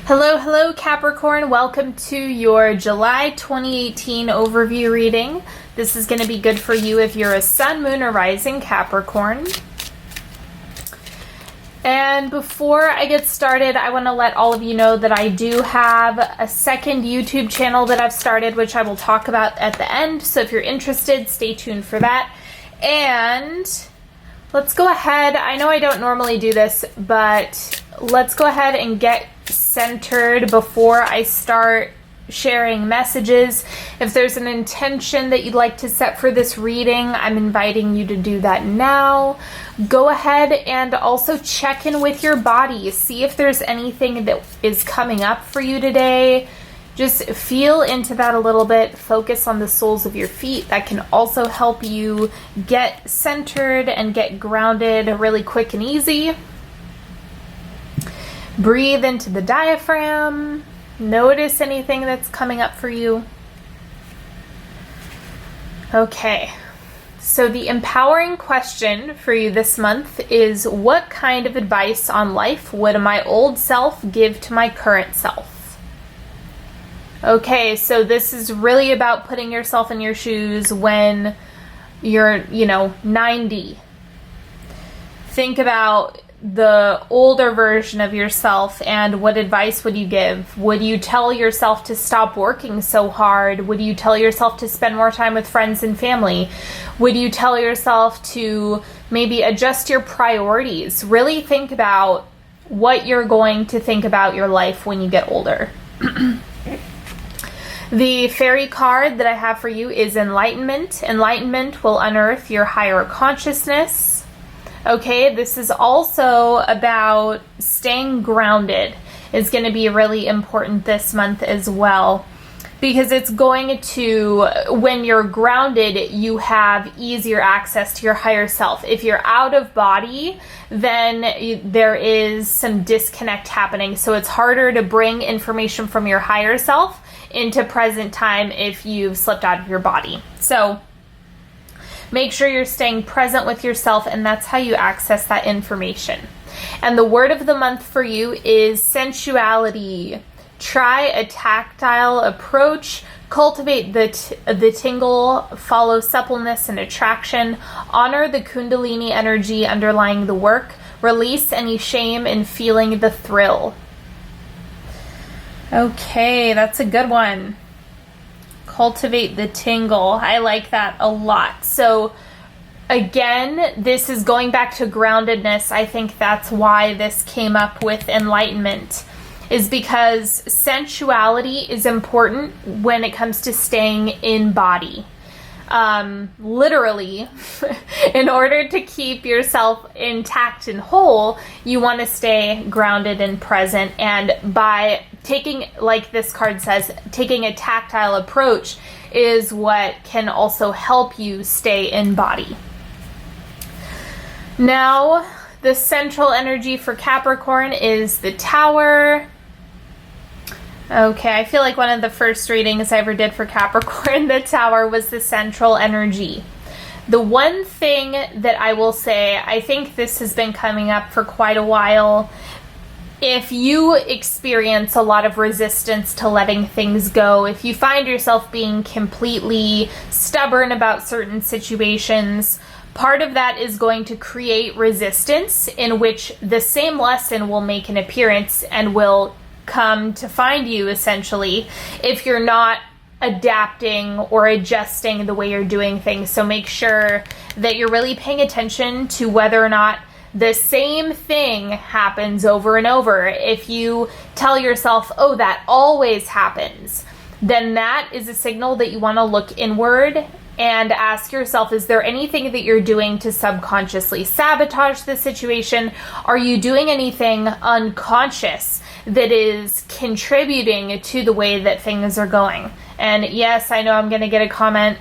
Hello, hello Capricorn. Welcome to your July 2018 overview reading. This is going to be good for you if you're a sun, moon, or rising Capricorn. And before I get started, I want to let all of you know that I do have a second YouTube channel that I've started, which I will talk about at the end. So if you're interested, stay tuned for that. And let's go ahead. I know I don't normally do this, but let's go ahead and get centered before I start sharing messages. If there's an intention that you'd like to set for this reading, I'm inviting you to do that now. Go ahead and also check in with your body. See if there's anything that is coming up for you today. Just feel into that a little bit. Focus on the soles of your feet. That can also help you get centered and get grounded really quick and easy. Breathe into the diaphragm. Notice anything that's coming up for you. Okay, so the empowering question for you this month is, what kind of advice on life would my old self give to my current self? Okay, so this is really about putting yourself in your shoes when you're, 90. Think about the older version of yourself and what advice would you give? Would you tell yourself to stop working so hard? Would you tell yourself to spend more time with friends and family? Would you tell yourself to maybe adjust your priorities? Really think about what you're going to think about your life when you get older. The fairy card that I have for you is Enlightenment. Enlightenment will unearth your higher consciousness. Okay, this is also about staying grounded. It's going to be really important this month as well, because it's going to, when you're grounded, you have easier access to your higher self. If you're out of body, then there is some disconnect happening. So it's harder to bring information from your higher self into present time if you've slipped out of your body. So make sure you're staying present with yourself, and that's how you access that information. And the word of the month for you is sensuality. Try a tactile approach. Cultivate the tingle. Follow suppleness and attraction. Honor the Kundalini energy underlying the work. Release any shame in feeling the thrill. Okay, that's a good one. Cultivate the tingle. I like that a lot. So again, this is going back to groundedness. I think that's why this came up with enlightenment, is because sensuality is important when it comes to staying in body. Literally, in order to keep yourself intact and whole, you want to stay grounded and present. And by taking, like this card says, taking a tactile approach is what can also help you stay in body. Now, the central energy for Capricorn is the Tower. Okay, I feel like one of the first readings I ever did for Capricorn, the Tower, was the central energy. The one thing that I will say, I think this has been coming up for quite a while. If you experience a lot of resistance to letting things go, if you find yourself being completely stubborn about certain situations, part of that is going to create resistance in which the same lesson will make an appearance and will come to find you, essentially, if you're not adapting or adjusting the way you're doing things. So make sure that you're really paying attention to whether or not the same thing happens over and over. If you tell yourself, oh, that always happens, then that is a signal that you want to look inward and ask yourself, is there anything that you're doing to subconsciously sabotage the situation? Are you doing anything unconscious that is contributing to the way that things are going? And yes, I know I'm going to get a comment,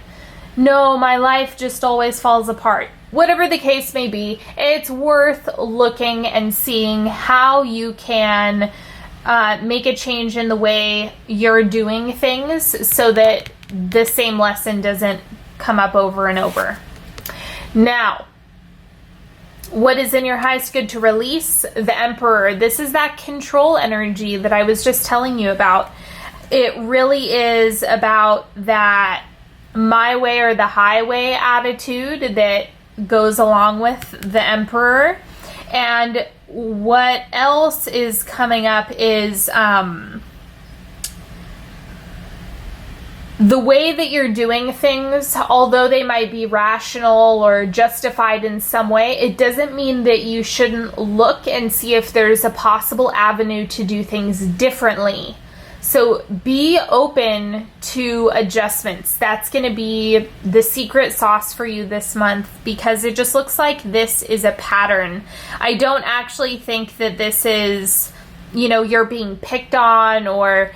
no, my life just always falls apart. Whatever the case may be, it's worth looking and seeing how you can make a change in the way you're doing things so that the same lesson doesn't come up over and over. Now, What is in your highest good to release? The Emperor. This is that control energy that I was just telling you about. It really is about that my way or the highway attitude that goes along with the Emperor. And what else is coming up is the way that you're doing things, although they might be rational or justified in some way, it doesn't mean that you shouldn't look and see if there's a possible avenue to do things differently. So be open to adjustments. That's going to be the secret sauce for you this month, because it just looks like this is a pattern. I don't actually think that this is, you know, you're being picked on or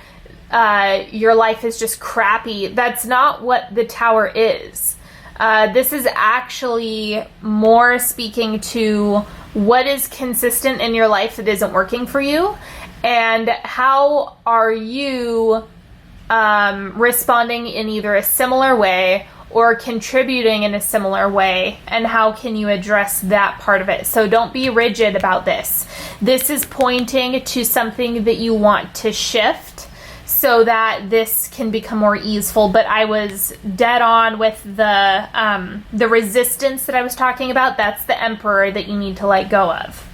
your life is just crappy. That's not what the Tower is. This is actually more speaking to what is consistent in your life that isn't working for you, and how are you responding in either a similar way or contributing in a similar way, and how can you address that part of it. So don't be rigid about this. This is pointing to something that you want to shift so that this can become more easeful. But I was dead on with the resistance that I was talking about. That's the Emperor that you need to let go of,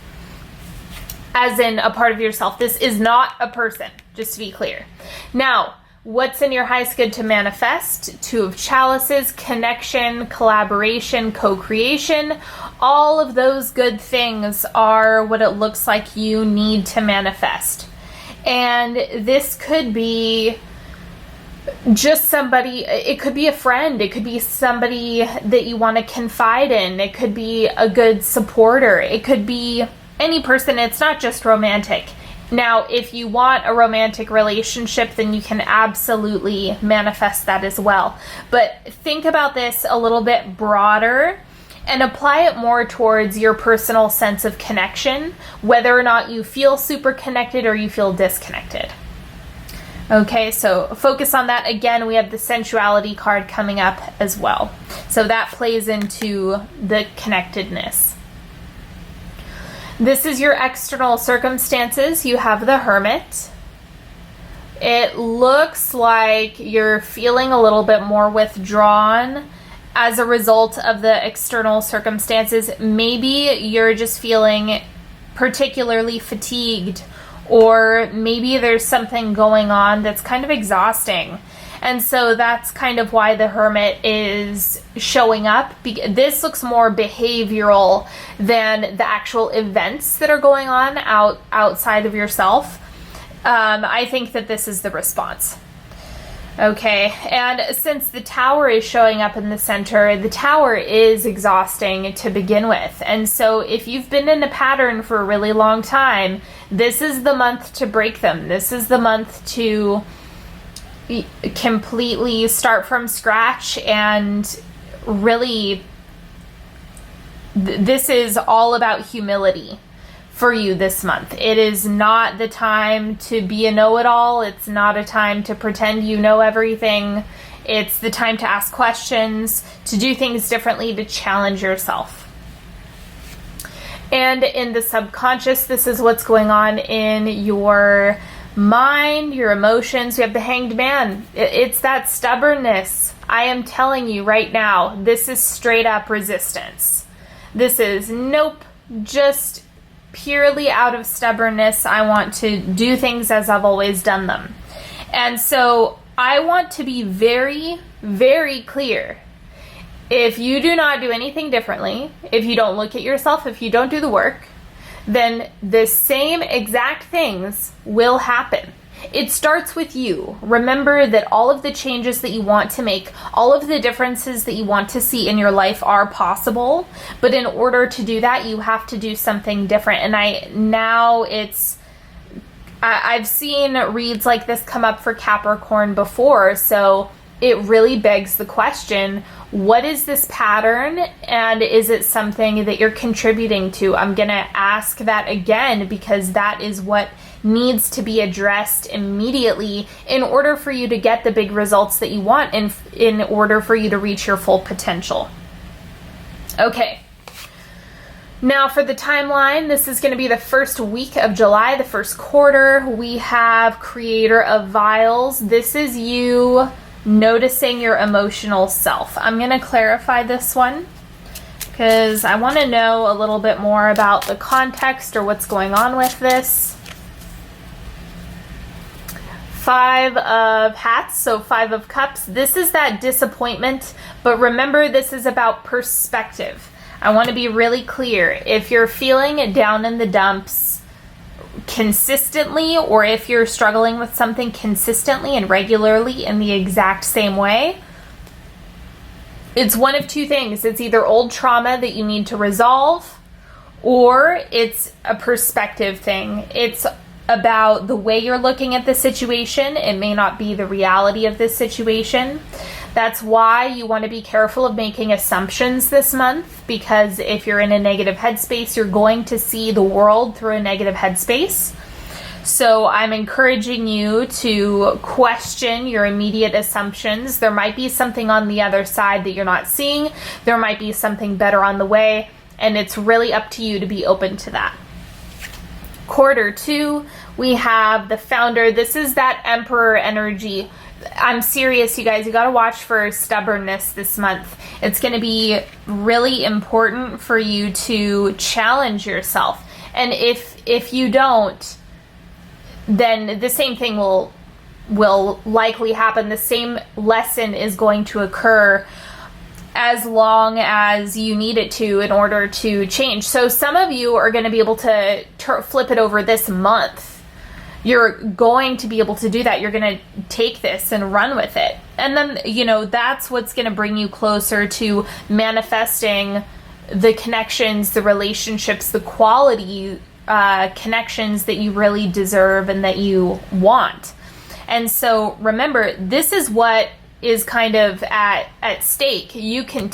as in a part of yourself. This is not a person, just to be clear. Now, what's in your highest good to manifest? Two of Chalices, connection, collaboration, co-creation. All of those good things are what it looks like you need to manifest. And this could be just somebody, it could be a friend, it could be somebody that you want to confide in, it could be a good supporter, it could be any person. It's not just romantic. Now, if you want a romantic relationship, then you can absolutely manifest that as well. But think about this a little bit broader and apply it more towards your personal sense of connection, whether or not you feel super connected or you feel disconnected. Okay, so focus on that. Again, we have the sensuality card coming up as well. So that plays into the connectedness. This is your external circumstances. You have the Hermit. It looks like you're feeling a little bit more withdrawn as a result of the external circumstances. Maybe you're just feeling particularly fatigued, or maybe there's something going on that's kind of exhausting. And so that's kind of why the Hermit is showing up. This looks more behavioral than the actual events that are going on outside of yourself. I think that this is the response. Okay, and since the Tower is showing up in the center, the Tower is exhausting to begin with. And so if you've been in a pattern for a really long time, this is the month to break them. This is the month to completely start from scratch, and really, this is all about humility for you this month. It is not the time to be a know-it-all. It's not a time to pretend you know everything. It's the time to ask questions, to do things differently, to challenge yourself. And in the subconscious, this is what's going on in your mind, your emotions. We have the Hanged Man. It's that stubbornness. I am telling you right now, this is straight up resistance. This is nope, just purely out of stubbornness. I want to do things as I've always done them. And so I want to be very, very clear. If you do not do anything differently, if you don't look at yourself, if you don't do the work, then the same exact things will happen. It starts with you. Remember that all of the changes that you want to make, all of the differences that you want to see in your life are possible. But in order to do that, you have to do something different. And I've seen reads like this come up for Capricorn before. So it really begs the question, what is this pattern, and is it something that you're contributing to? I'm going to ask that again, because that is what needs to be addressed immediately in order for you to get the big results that you want, and in order for you to reach your full potential. Okay. Now for the timeline, this is going to be the first week of July, the first quarter. We have Creator of Vials. This is you noticing your emotional self. I'm going to clarify this one because I want to know a little bit more about the context or what's going on with this. 5 of Hats, so 5 of Cups. This is that disappointment, but remember, this is about perspective. I want to be really clear. If you're feeling down in the dumps consistently, or if you're struggling with something consistently and regularly in the exact same way, it's one of two things. It's either old trauma that you need to resolve, or it's a perspective thing. It's about the way you're looking at the situation. It may not be the reality of this situation. That's why you want to be careful of making assumptions this month, because if you're in a negative headspace, you're going to see the world through a negative headspace. So I'm encouraging you to question your immediate assumptions. There might be something on the other side that you're not seeing. There might be something better on the way, and it's really up to you to be open to that. Quarter 2, we have the Founder. This is that Emperor energy. I'm serious, you guys. You got to watch for stubbornness this month. It's going to be really important for you to challenge yourself. And if you don't, then the same thing will likely happen. The same lesson is going to occur as long as you need it to in order to change. So some of you are going to be able to flip it over this month. You're going to be able to do that. You're going to take this and run with it. And then, that's what's going to bring you closer to manifesting the connections, the relationships, the quality connections that you really deserve and that you want. And so remember, this is what is kind of at stake. You can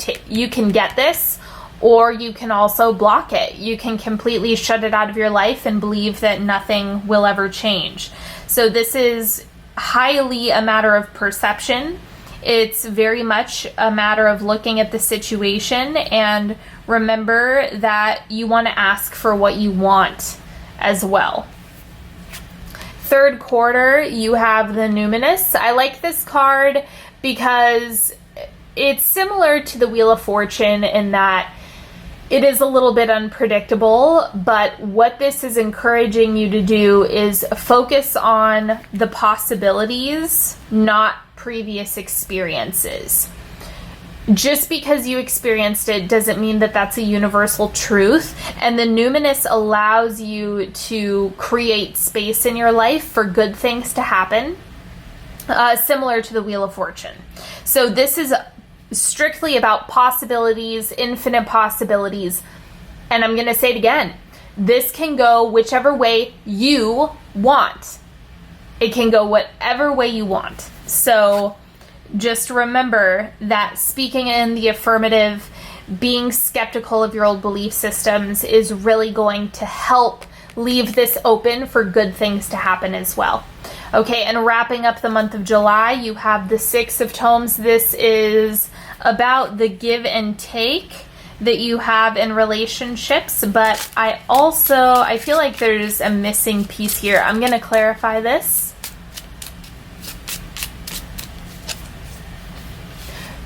get this, or you can also block it. You can completely shut it out of your life and believe that nothing will ever change. So this is highly a matter of perception. It's very much a matter of looking at the situation, and remember that you want to ask for what you want as well. Third quarter, you have the Numinous. I like this card because it's similar to the Wheel of Fortune in that it is a little bit unpredictable, but what this is encouraging you to do is focus on the possibilities, not previous experiences. Just because you experienced it doesn't mean that that's a universal truth, and the Numinous allows you to create space in your life for good things to happen, similar to the Wheel of Fortune. So this is strictly about possibilities, infinite possibilities. And I'm going to say it again. This can go whichever way you want. It can go whatever way you want. So just remember that speaking in the affirmative, being skeptical of your old belief systems is really going to help leave this open for good things to happen as well. Okay, and wrapping up the month of July, you have the 6 of Tomes. This is about the give and take that you have in relationships, but I feel like there's a missing piece here. I'm going to clarify this.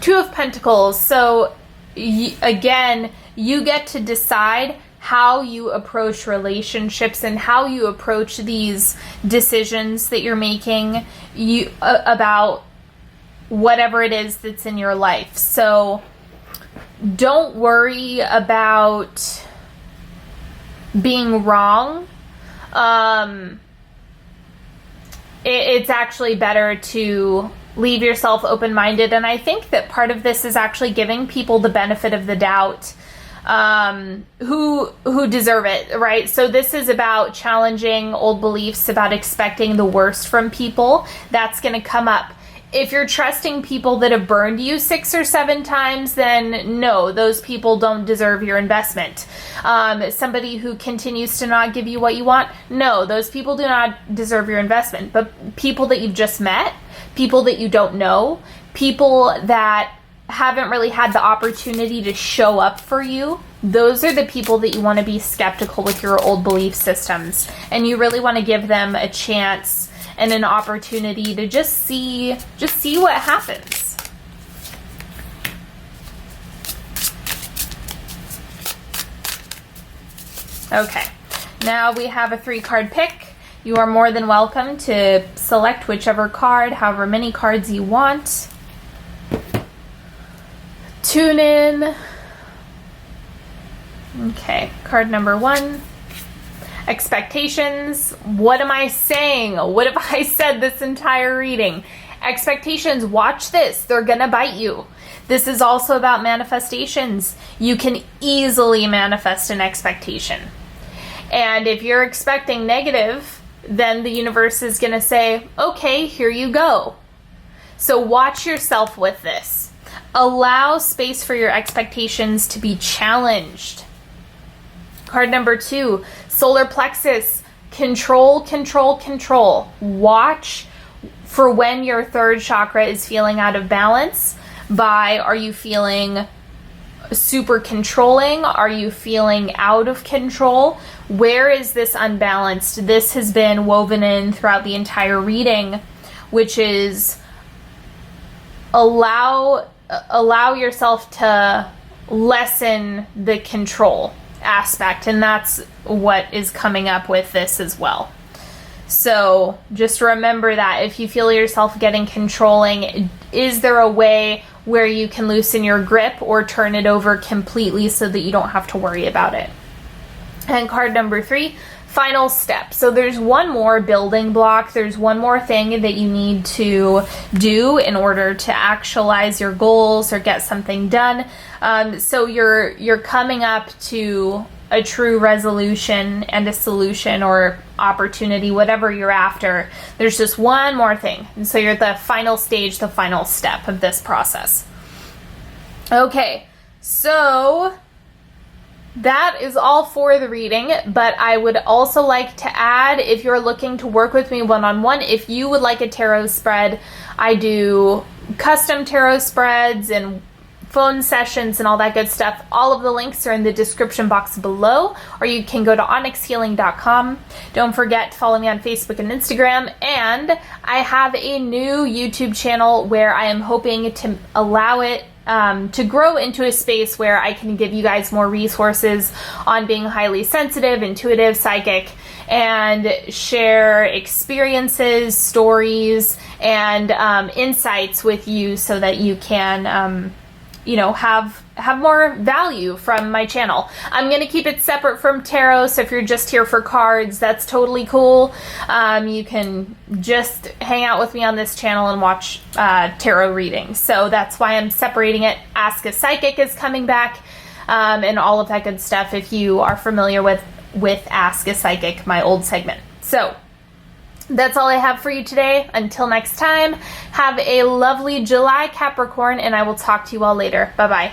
2 of Pentacles. So again, you get to decide how you approach relationships and how you approach these decisions that you're making about whatever it is that's in your life. So don't worry about being wrong. It's actually better to leave yourself open-minded, and I think that part of this is actually giving people the benefit of the doubt who deserve it, right? So this is about challenging old beliefs, about expecting the worst from people. That's going to come up. If you're trusting people that have burned you 6 or 7 times, then no, those people don't deserve your investment. Somebody who continues to not give you what you want, no, those people do not deserve your investment. But people that you've just met, people that you don't know, people that haven't really had the opportunity to show up for you those are the people that you want to be skeptical with your old belief systems. And you really want to give them a chance and an opportunity to just see what happens. Okay, now we have a 3-card pick. You are more than welcome to select whichever card, however many cards you want. Tune in. Okay, card number 1. Expectations. What am I saying? What have I said this entire reading? Expectations, watch this. They're gonna bite you. This is also about manifestations. You can easily manifest an expectation. And if you're expecting negative, then the universe is gonna say, okay, here you go. So watch yourself with this. Allow space for your expectations to be challenged. Card number 2, solar plexus. Control, control, control. Watch for when your 3rd chakra is feeling out of balance. Are you feeling super controlling? Are you feeling out of control? Where is this unbalanced? This has been woven in throughout the entire reading, which is allow yourself to lessen the control aspect, and that's what is coming up with this as well. So just remember that if you feel yourself getting controlling, is there a way where you can loosen your grip or turn it over completely so that you don't have to worry about it? And card number 3, final step. So there's one more building block. There's one more thing that you need to do in order to actualize your goals or get something done. So you're coming up to a true resolution and a solution or opportunity, whatever you're after. There's just one more thing. And so you're at the final stage, the final step of this process. Okay, so that is all for the reading, but I would also like to add, if you're looking to work with me one-on-one, if you would like a tarot spread, I do custom tarot spreads and phone sessions and all that good stuff. All of the links are in the description box below, or you can go to onyxhealing.com. Don't forget to follow me on Facebook and Instagram, and I have a new YouTube channel where I am hoping to allow it to grow into a space where I can give you guys more resources on being highly sensitive, intuitive, psychic, and share experiences, stories, and insights with you so that you can have more value from my channel. I'm going to keep it separate from tarot, so if you're just here for cards, that's totally cool. You can just hang out with me on this channel and watch tarot readings. So that's why I'm separating it. Ask a Psychic is coming back, and all of that good stuff if you are familiar with Ask a Psychic, my old segment. So that's all I have for you today. Until next time, have a lovely July, Capricorn, and I will talk to you all later. Bye-bye.